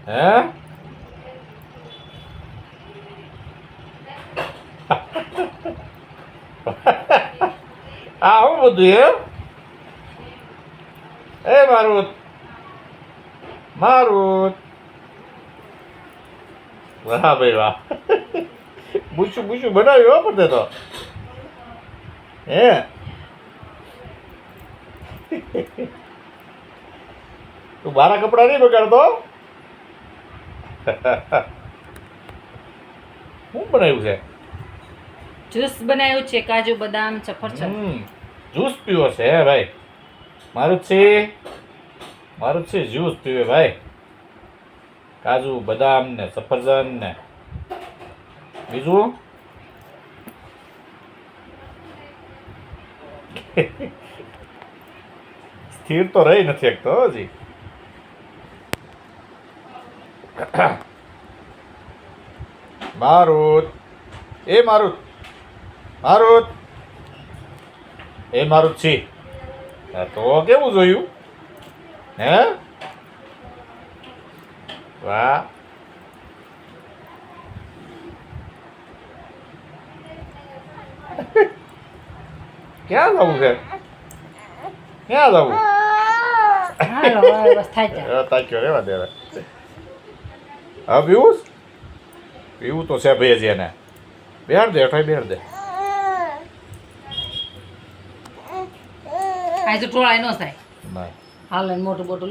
હે આ હું બધું એ મારું મારું વાહ ભાઈ વાહ બુશું બુશું બનાવ્યું હો પડે તો હે તું મારા કપડા નહીં બગાડતો શું બનાવ્યું છે જ્યુસ બનાવ્યું છે કાજુ બદામ સફરજન જ્યુસ પીવો છે હે ભાઈ મારું જ છે જ્યુસ પીવે ભાઈ કાજુ બદામ ને સફરજન ને બીજું સ્થિર તો રહી નથી એક તો હજી મારુત એ મારુત મારુત એ મારુત છે તો કેવું જોયું હે વાહ ક્યાં જવું છે ક્યાં જવું હાલો હવે બસ થાય જાય તાક્યો રેવા દે હા પીવું તો છે ભાઈ હજી એને બેહાડ દે અઠાઈ બેહાડ દે આ તો ટોળાય ન થાય ના હાલ મોટું બોટું